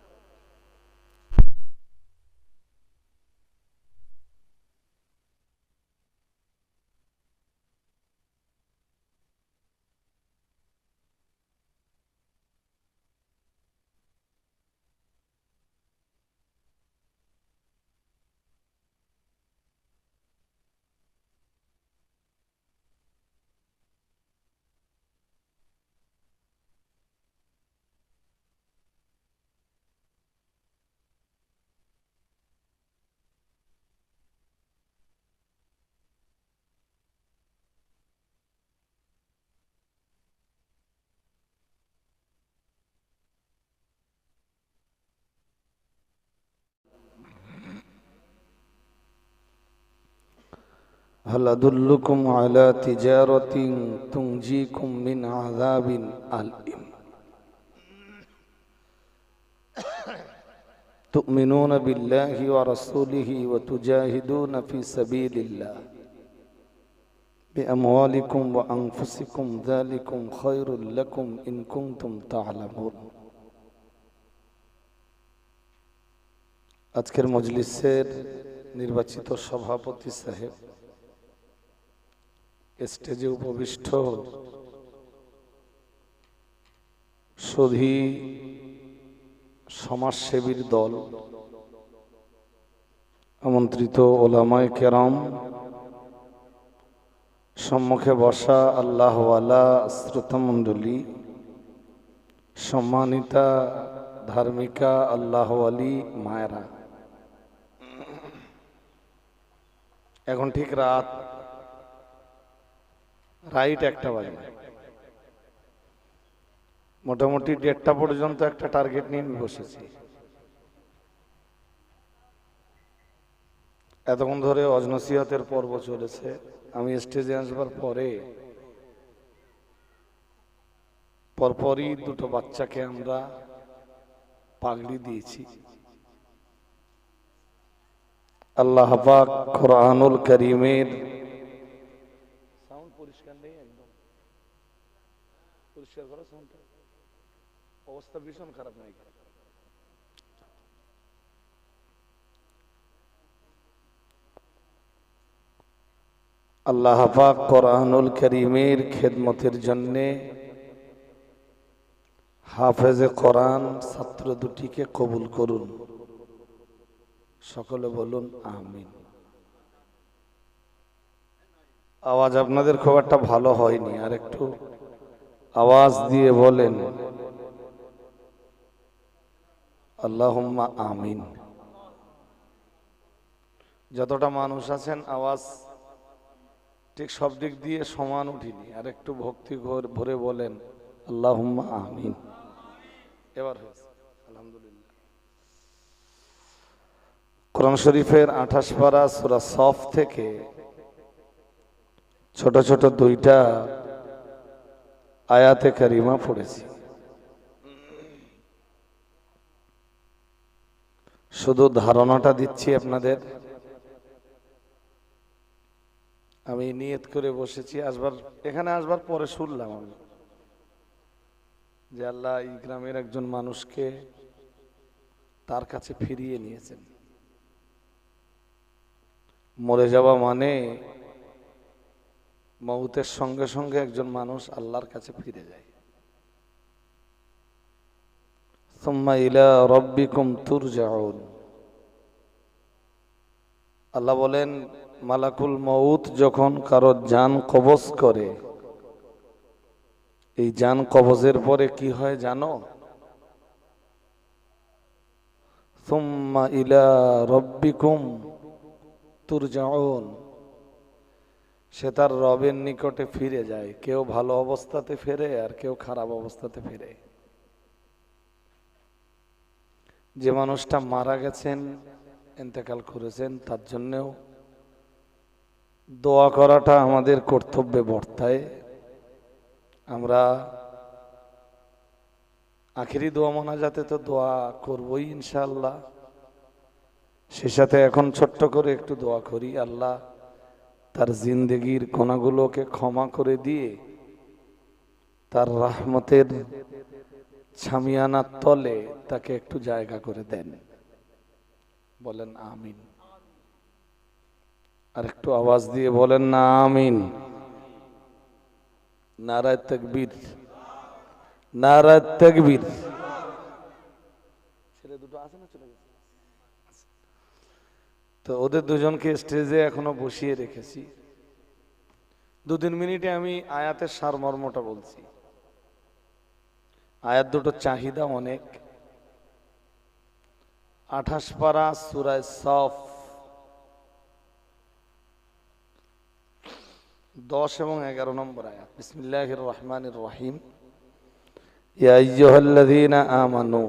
هل أدلكم على تجارة تنجيكم من عذاب أليم تؤمنون بالله ورسوله وتجاهدون في سبيل الله بأموالكم وأنفسكم ذلكم خير لكم إن كنتم تعلمون। আজকের মজলিসের নির্বাচিত সভাপতি সাহেব, স্টেজে উপবিষ্ট সুধী সমাজসেবীর দল, আমন্ত্রিত ওলামায়ে কেরাম, সম্মুখে বসা আল্লাহওয়ালা শ্রোতামণ্ডলী, সম্মানিতা ধার্মিকা আল্লাহওয়ালি মায়েরা, এখন ঠিক রাত 1:00 বাজে। মোটামুটি 1:30 পর্যন্ত একটা টার্গেট নিয়ে আমি বসেছি। এতক্ষণ ধরে ওয়াজ নসিহতের পর্ব চলেছে। আমি স্টেজে আসবার পরে পরপরই 2টো বাচ্চাকে আমরা পাগড়ি দিয়েছি। আল্লাহ পাক কোরআনুল কারীমের সাউন্ড পরিষ্কার নেই, একদম পরিষ্কার করো সাউন্ডটা, অবস্থা ভীষণ খারাপ নাই। আল্লাহ পাক কোরআনুল কারীমের খেদমতের জন্য হাফেজে কোরআন ছাত্র দুটিকে কবুল করুন। সকলে বলুন আমিন। আওয়াজ আপনাদের খুব একটা ভালো হয়নি, আর একটু আওয়াজ দিয়ে বলেন আল্লাহুম্মা আমিন। যতটা মানুষ আছেন আওয়াজ ঠিক সব দিক দিয়ে সমান উঠিনি, আর একটু ভক্তি ভরে বলেন আল্লাহুম্মা আমিন। এবার হয়েছে আলহামদুলিল্লাহ। কোরআন শরীফের 28 পারা সূরা সফ থেকে ছোট ছোট দুইটা আয়াতে কারিমা পড়েছি। শুধু ধারণাটা দিচ্ছি আপনাদের। আমি নিয়ত করে বসেছি এখানে আসবার পরে শুনলাম আমি যে আল্লাহ এই গ্রামের একজন মানুষকে তার কাছে ফিরিয়ে নিয়েছেন। মরে যাওয়া মানে মউতের সঙ্গে সঙ্গে একজন মানুষ আল্লাহর কাছে ফিরে যায়। সুম্মা ইলা রাব্বিকুম তুরজাউন। আল্লাহ বলেন মালাকুল মউত যখন কারো জান কবজ করে, এই জান কবজের পরে কি হয় জানো? সুম্মা ইলা রাব্বিকুম তুরজাউন। সে তার রবের নিকটে ফিরে যায়। কেউ ভালো অবস্থাতে ফেরে আর কেউ খারাপ অবস্থাতে ফেরে। যে মানুষটা মারা গেছেন, ইন্তেকাল করেছেন, তার জন্যও দোয়া করাটা আমাদের কর্তব্যে বর্তায়। আমরা আখেরি দোয়া মোনাজাতে তো দোয়া করবই ইনশাআল্লাহ। সে সাথে এখন ছোট্ট করে একটু দোয়া করি, আল্লাহ তার জিন্দেগির গুনাহগুলোকে ক্ষমা করে দিয়ে তার রহমতের ছামিয়ানার তলে তাকে একটু জায়গা করে দেন। বলেন আমিন। আর একটু আওয়াজ দিয়ে বলেন না আমিন। নারায়ে তাকবীর, নারায়ে তাকবীর। ছেলে দুটো আছে না, চলে গেছে? তো ওদের দুজনকে স্টেজে এখনো বসিয়ে রেখেছি। 2-3 মিনিটে আমি আয়াতের সারমর্মটা বলছি। আয়াত দুটো চাহিদা অনেক। 28 পারা সূরা সফ 10 এবং 11 নম্বর আয়াত। বিসমিল্লাহির রহমানির রহিম। ইয়া আইয়ুহাল্লাযীনা আমানু,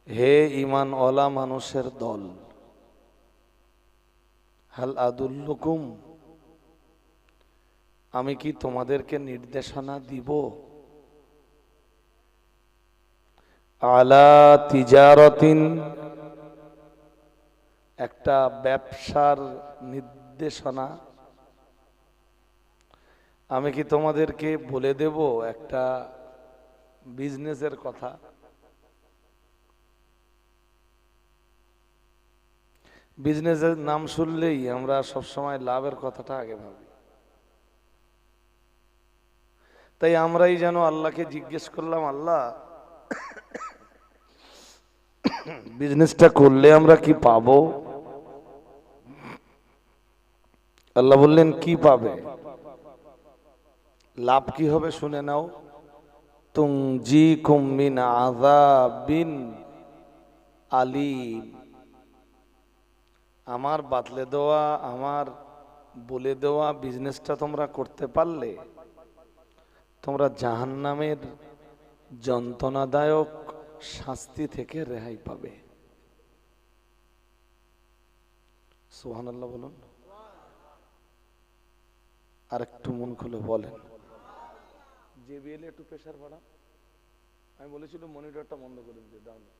হে ঈমানওয়ালা মানুষের দল। হাল আদুল্লুকুম, আমি কি তোমাদেরকে নির্দেশনা দিব? আলা তিজারাতিন, একটা ব্যবসার নির্দেশনা। আমি কি তোমাদেরকে বলে দেব একটা বিজনেসের কথা? বিজনেসের নাম শুনলেই আমরা সবসময় লাভের কথাটা আগে ভাবি। তাই আমরাই যেন আল্লাহকে জিজ্ঞেস করলাম, আল্লাহ বিজনেসটা করলে আমরা কি পাবো? আল্লাহ বললেন কি পাবে? লাভ কি হবে শুনে নাও। তুনজিকুম মিন আযাবিন আলীম, আমার বাতলে দেওয়া, আমার বলে দেওয়া বিজনেসটা তোমরা করতে পারলে তোমরা জাহান্নামের যন্ত্রণাদায়ক শাস্তি থেকে রেহাই পাবে। সুবহানাল্লাহ বলুন। আর একটু মন খুলে বলেন। জেবিএল একটু প্রেসার বাড়া। আমি বলেছিলাম মনিটরটা বন্ধ করে দিতে, দাও না,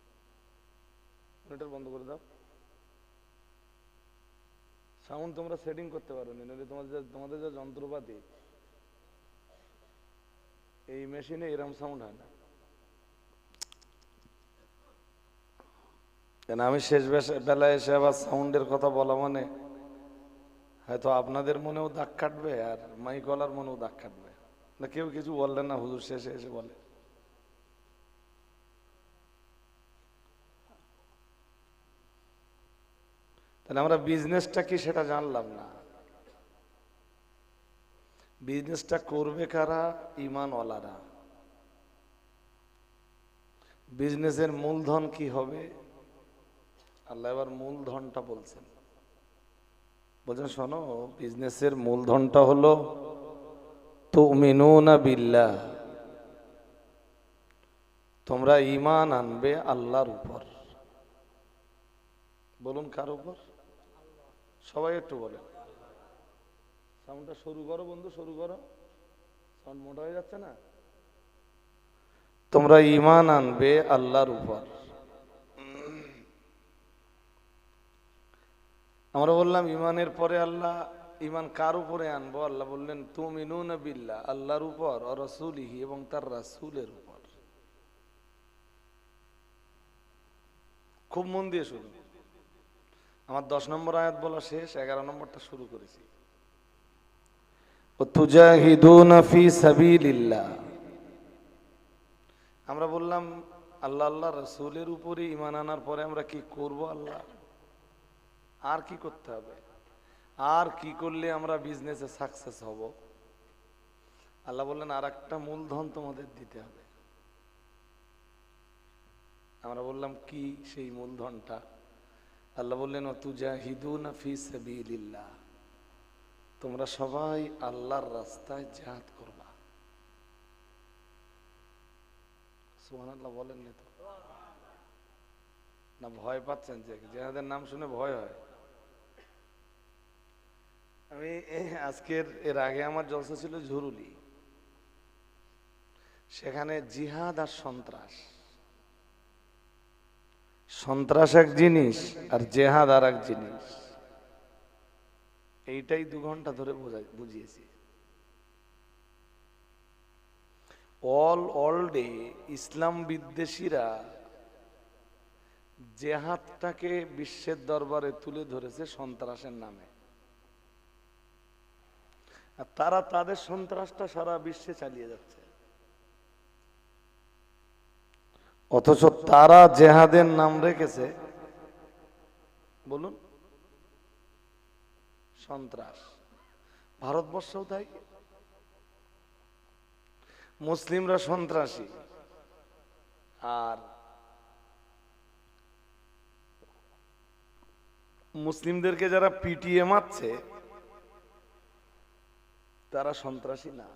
মনিটর বন্ধ করে দাও। সাউন্ড তোমরা সেটিং করতে পারো নি, নইলে তোমাদের যা যন্ত্রপাতি, এই মেশিনে এরকম সাউন্ড হয় না। কেন আমি শেষ বেলায় এসে আবার সাউন্ডের কথা বলা মানে হয়তো আপনাদের মনেও দাগ কাটবে আর মাইকওয়ালার মনেও দাগ কাটবে। না কেউ কিছু বললেন না, হুজুর শেষে এসে বলে। তাহলে আমরা বিজনেসটা কি সেটা জানলাম না। বিজনেসটা করবে কারা? ঈমানওয়ালারা। বিজনেসের মূলধন কি হবে? আল্লাহ এবার মূলধনটা বলছেন, শোনো, বিজনেসের মূলধনটা হলো তুমিনুনা বিল্লাহ, তোমরা ঈমান আনবে আল্লাহর উপর। বলুন কার উপর? সবাই একটু বলেন। সাউন্ডটা শুরু করো বন্ধু, শুরু করো, সাউন্ড মোটা হয়ে যাচ্ছে না। তোমরা ঈমান আনবে আল্লাহর উপর। আমরা বললাম ঈমানের পরে আল্লাহ, ঈমান কার উপরে আনবো? আল্লাহ বললেন তুমিনুনা বিল্লাহ, আল্লাহর উপর, ও রাসূলিহি, এবং তার রাসূলের উপর। খুব মন দিয়ে শুনুন, আমার 10 নম্বর আয়াত বলা শেষ, 11 নম্বরটা শুরু করেছি। তুজাহিদুনা ফি সাবিলিল্লাহ। আমরা বললাম আল্লাহ আল্লাহ রাসূলের উপরে ঈমান আনার পরে আমরা কি করব? আল্লাহ আর কি করতে হবে? আর কি করলে আমরা বিজনেসে সাকসেস হব? আল্লাহ বললেন আর একটা মূলধন তোমাদের দিতে হবে। আমরা বললাম কি সেই মূলধনটা? আল্লাহ বললেন তুজাহিদুনা ফি সাবিলিল্লাহ, তোমরা সবাই আল্লাহর রাস্তায় জিহাদ করবা। সুবহানাল্লাহ বলেন না তো? না ভয় পাচ্ছেন? যে জিহাদের নাম শুনে ভয় হয়? আমি এর আগে আমার জলসা ছিল ঝুরুলি, সেখানে জিহাদ আর সন্ত্রাস, সন্ত্রাস এক জিনিস আর জেহাদ আর এক জিনিস, এইটাই 2 ঘন্টা ধরে বুঝিয়েছি। অল ডে ইসলাম বিদ্বেষীরা জেহাদটাকে বিশ্বের দরবারে তুলে ধরেছে সন্ত্রাসের নামে, আর তারা তাদের সন্ত্রাসটা সারা বিশ্বে চালিয়ে যাচ্ছে। অথচ তারা জেহাদের নাম রেখেছে, বলুন, সন্ত্রাস। ভারতবর্ষও তাই, মুসলিমরা সন্ত্রাসী, আর মুসলিমদেরকে যারা পিটিয়ে মারছে তারা সন্ত্রাসী না।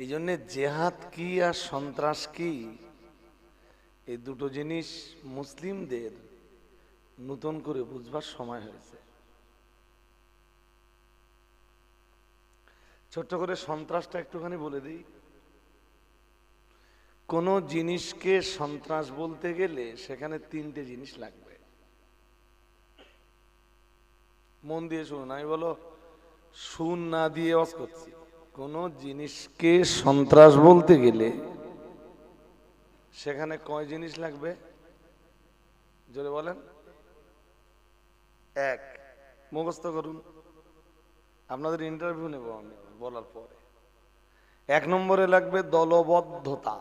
এই জন্য জেহাদ কি আর সন্ত্রাস কি, এই দুটো জিনিস মুসলিমদের নতুন করে বুঝবার সময় হয়েছে। ছোট্ট করে সন্ত্রাসটা একটুখানি বলে দিই। কোন জিনিসকে সন্ত্রাস বলতে গেলে সেখানে 3টে জিনিস লাগবে। মন দিয়ে শুনুন, আমি বলো শুন না দিয়ে ওয়াজ করছি। কোন জিনিসকে সন্ত্রাস বলতে গেলে সেখানে কয় জিনিস লাগবে? জোরে বলেন। 1, মুখস্থ করুন, আপনাদের ইন্টারভিউ নেব আমি বলার পরে। 1 নম্বরে লাগবে দলবদ্ধতা,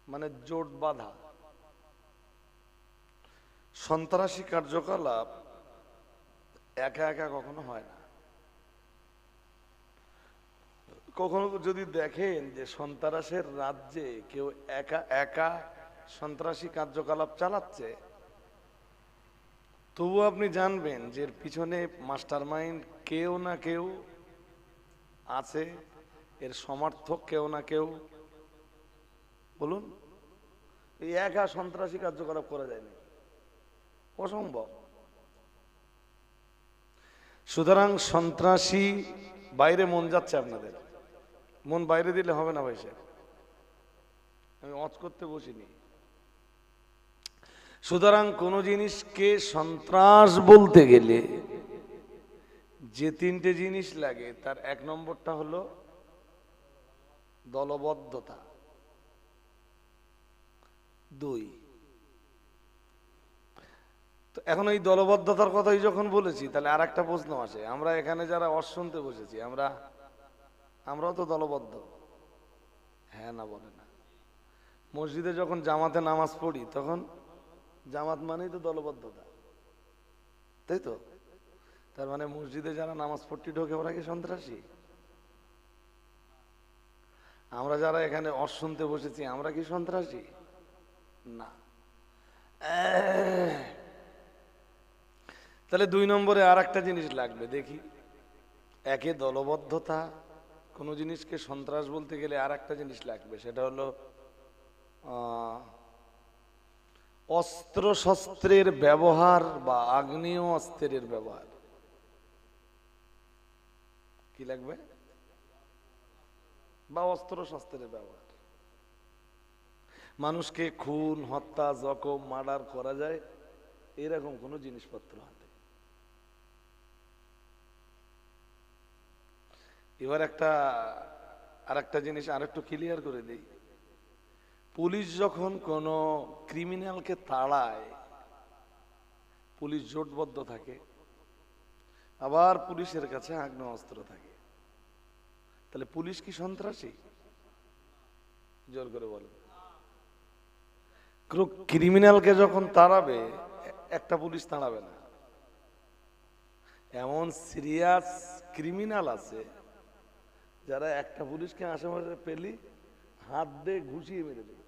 মানে জোট বাঁধা। সন্ত্রাসী কার্যকলাপ একা একা কখনো হয় না। কখনো যদি দেখেন যে সন্ত্রাসের রাজ্যে কেউ একা একা সন্ত্রাসী কার্যকলাপ চালাচ্ছে, তবু আপনি জানবেন যে এর পিছনে মাস্টার মাইন্ড কেউ না কেউ আছে, এর সমর্থক কেউ না কেউ। বলুন, এই একা সন্ত্রাসী কার্যকলাপ করা যায়নি, অসম্ভব। সুতরাং সন্ত্রাসী বাইরে মন যাচ্ছে আপনাদের, মন বাইরে দিলে হবে না ভাই সাহেব, আমি ওয়াজ করতে বসিনি। সুতরাং কোন জিনিসকে সন্ত্রাস বলতে গেলে যে 3টে জিনিস লাগে, তার 1 নম্বরটা হলো দলবদ্ধতা। 2, তো এখন এই দলবদ্ধতার কথাই যখন বলেছি, তাহলে আর একটা প্রশ্ন আসে। আমরা এখানে যারা ওয়াজ শুনতে বসেছি, আমরাও তো দলবদ্ধ, হ্যাঁ না বলে না? মসজিদে যখন জামাতে নামাজ পড়ি, তখন জামাত মানেই তো দলবদ্ধতা। তাই তো? তার মানে মসজিদে যারা নামাজ পড়তে ঢোকে ওরা কি সন্ত্রাসী? আমরা যারা এখানে শুনতে বসেছি আমরা কি সন্ত্রাসী? না। তাহলে 2 নম্বরে আর একটা জিনিস লাগবে, দেখি। একে দলবদ্ধতা, কোন জিনিসকে সন্ত্রাস বলতে গেলে আর একটা জিনিস লাগবে, সেটা হলো অস্ত্র শস্ত্রের ব্যবহার বা আগ্নেয় অস্ত্রের ব্যবহার। কি লাগবে? বা অস্ত্র শস্ত্রের ব্যবহার। মানুষকে খুন, হত্যা, জখম, মার্ডার করা যায় এরকম কোন জিনিসপত্র হাতে। এবার আর একটা জিনিস আরেকটু ক্লিয়ার করে দেই। পুলিশ যখন কোন ক্রিমিনালকে তাড়ায়, পুলিশ জোটবদ্ধ থাকে, আবার পুলিশের কাছে আগ্নেয়াস্ত্র থাকে, তাহলে পুলিশ কি সন্ত্রাসী? জোর করে বলেন। ক্রিমিনালকে যখন তাড়াবে, একটা পুলিশ তাড়াবে না। এমন সিরিয়াস ক্রিমিনাল আছে যারা একটা পুলিশকে আশেপাশে পেলি হাত দিয়ে ঘুষিয়ে মেরে দেবে।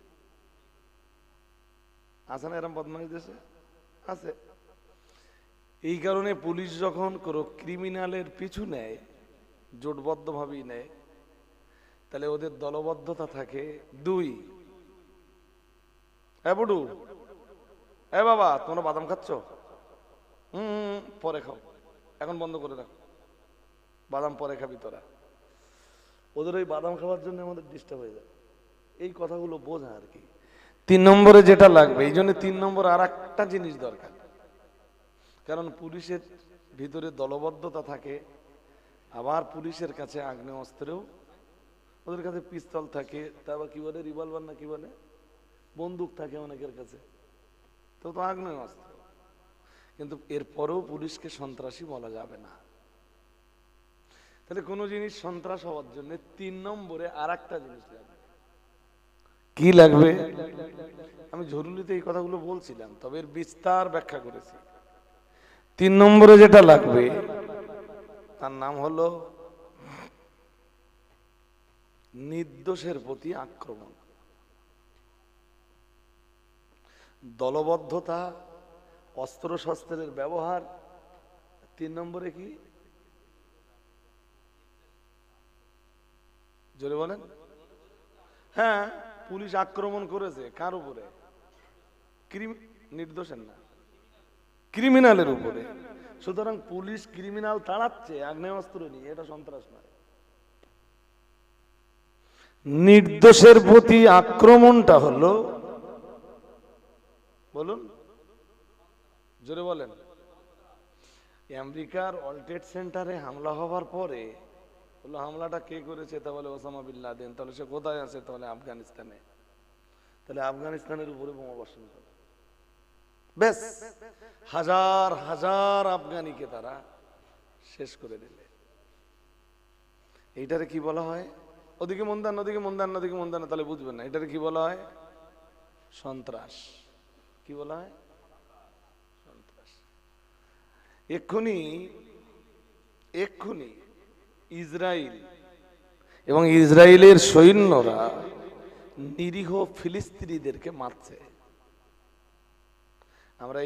আছে না এরকম বদমাইশ দেশে? আছে। এই কারণে পুলিশ যখন কোনো ক্রিমিনালের পিছু নেয়, জোটবদ্ধ ভাবেই নেয়, তাহলে ওদের দলবদ্ধতা থাকে 2। বুডু, বাবা তোমরা বাদাম খাচ্ছ? পরে খাও, এখন বন্ধ করে রাখো, বাদাম পরে খাবি তোরা। ওদের ওই বাদাম খাওয়ার জন্য আমাদের ডিস্টার্ব হয়ে যায়। এই কথাগুলো বোঝা আর কি। 3 নম্বরে যেটা লাগবে, এই জন্য 3 নম্বর আর একটা জিনিস দরকার। কারণ পুলিশের ভিতরে দলবদ্ধতা থাকে, আবার পুলিশের কাছে আগ্নেয়াস্ত্রও, ওদের কাছে পিস্তল থাকে, তারপর কি বলে রিভলভার না কি বলে, বন্দুক থাকে অনেকের কাছে, তো আগ্নেয়াস্ত্র। কিন্তু এরপরেও পুলিশকে সন্ত্রাসী বলা যাবে না। তাহলে কোন জিনিস সন্ত্রাস হওয়ার জন্য 3 নম্বরে আর একটা জিনিস লাগবে। কি লাগবে? আমি জরুরিতে এই কথাগুলো বলছিলাম, তবে এর বিস্তার ব্যাখ্যা করেছি। 3 নম্বরে যেটা লাগবে তার নাম হলো নির্দোষের প্রতি আক্রমণ। দলবদ্ধতা, অস্ত্র শস্ত্রের ব্যবহার, 3 নম্বরে কি? জোরে বলেন। হ্যাঁ, পুলিশ আক্রমণ করেছে কার উপরে? নির্দোষের না, ক্রিমিনালের উপরে। সুতরাং পুলিশ ক্রিমিনাল তাড়াচ্ছে আগ্নেয়াস্ত্র নিয়ে, এটা সন্ত্রাস নয়। নির্দোষের প্রতি আক্রমণটা হলো, বলুন জোরে বলেন। আমেরিকার ওয়ার্ল্ড ট্রেড সেন্টারে হামলা হওয়ার পরে বললো হামলাটা কে করেছে? তা বলে ওসামা বিন লাদেন। তাহলে সে কোথায় আছে? তাহলে আফগানিস্তানে। তাহলে আফগানিস্তানের উপরে বোমা বর্ষণ করে বেশ হাজার হাজার আফগানিকে তারা শেষ করে দিলে। এইটারে কি বলা হয়? ওদিকে মন দেন, ওদিকে মন দেন, ওদিকে মন দেন, তাহলে বুঝবেন না। এটারে কি বলা হয়? সন্ত্রাস। কি বলা হয়? সন্ত্রাস। এক্ষুনি ইসরায়েল এবং ইসরায়েলের সৈন্যরা নিরীহ ফিলিস্তিনিদেরকে মারছে। আমরা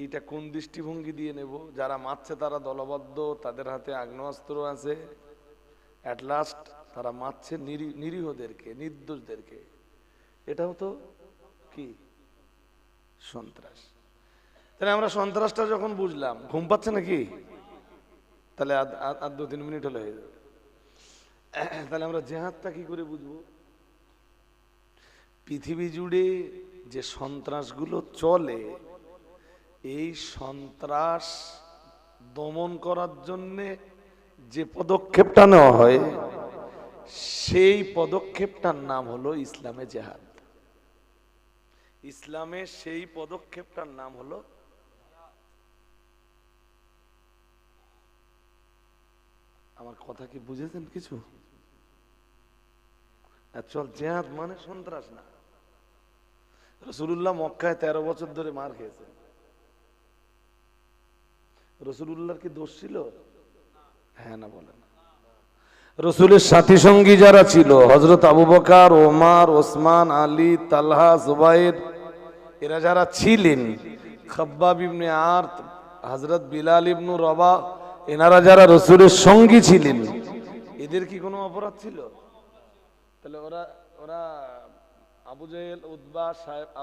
এইটা কোন দৃষ্টিভঙ্গি দিয়ে নেব? যারা মারছে তারা দলবদ্ধ, তাদের হাতে আগ্নেয়াস্ত্র আছে, অ্যাট লাস্ট তারা মারছে নিরীহদেরকে, নির্দোষদেরকে। এটাও তো কি? সন্ত্রাস। তাহলে আমরা সন্ত্রাসটা যখন বুঝলাম, ঘুম পাচ্ছে নাকি? তাহলে আর 2-3 মিনিট হলে হয়ে যাবে। তাহলে আমরা জেহাদটা কি করে বুঝবো? পৃথিবী জুড়ে যে সন্ত্রাসগুলো চলে, এই সন্ত্রাস দমন করার জন্য যে পদক্ষেপটা নেওয়া হয়, সেই পদক্ষেপটার নাম হলো ইসলামে জেহাদ। ইসলামে সেই পদক্ষেপটার নাম হলো, আমার কথা কি বুঝেছেন কিছু? চল, জেহাদ মানে সন্ত্রাস না। রাসূলুল্লাহ মক্কায় 13 বছর ধরে মার খেয়েছেন। রাসূলুল্লাহর কি দোষ ছিল? হ্যাঁ না বলেন। রাসূলের সাথী সঙ্গী যারা ছিল, হযরত আবু বকর, ওমর, ওসমান, আলী, তালহা, জুবাইর, এরা যারা ছিলেন, খাব্বাব ইবনে আরত, হযরত বিলাল ইবনে রবাহ, এনারা যারা রাসূলের সঙ্গী ছিলেন, এদের কি কোনো অপরাধ ছিল? তাহলে ওরা ওরা আবু জেহেল, উতবা,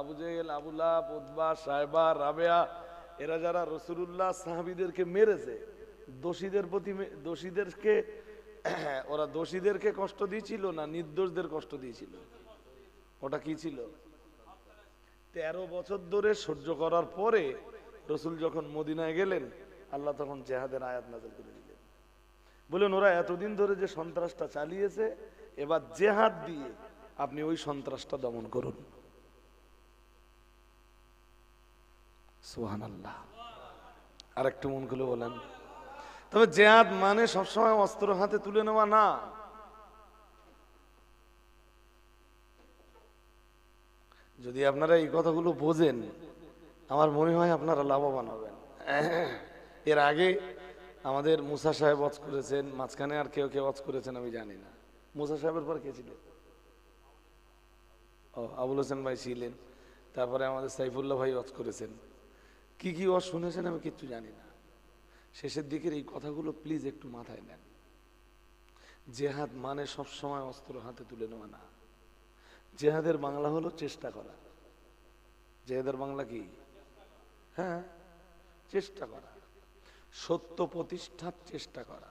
আবু জেহেল, আবু লাহাব, উতবা, সাইবা, রাবেয়া, এরা যারা রাসূলুল্লাহ সাহাবীদেরকে মেরেছে, দোষীদের প্রতি দোষীদেরকে ওরা দোষীদেরকে কষ্ট দিয়েছিল না নির্দোষদের কষ্ট দিয়েছিল? ওটা কি ছিল? 13 বছর ধরে সহ্য করার পরে রাসূল যখন মদিনায় গেলেন, আল্লাহ তখন জিহাদের আয়াত নাযিল করে দিলেন। বলেন ওরা এতদিন ধরে যে সন্ত্রাসটা চালিয়েছে, এবার জিহাদ দিয়ে আপনি ওই সন্ত্রাসটা দমন করুন। সুবহানাল্লাহ। আর একটু মন খুলে বলেন। তবে জিহাদ মানে সবসময় অস্ত্র হাতে তুলে নেওয়া না। যদি আপনারা এই কথাগুলো বোঝেন, আমার মনে হয় আপনারা লাভবান হবেন। এর আগে আমাদের মুসা সাহেব ওয়াজ করেছেন, মাঝখানে আর কেউ কেউ ওয়াজ করেছেন আমি জানি না। মুসা সাহেবের পর কে ছিলেন? ও আবুল হোসেন ভাই ছিলেন। তারপরে আমাদের সাইফুল্লাহ ভাই ওয়াজ করেছেন। কি কি ওয়াজ শুনেছেন আমি কিচ্ছু জানি না। শেষের দিকের এই কথাগুলো প্লিজ একটু মাথায় নেন। জেহাদ মানে সবসময় অস্ত্র হাতে তুলে নেওয়া না। জেহাদের বাংলা হলো চেষ্টা করা। জেহাদের বাংলা কি? হ্যাঁ, চেষ্টা করা, সত্য প্রতিষ্ঠার চেষ্টা করা।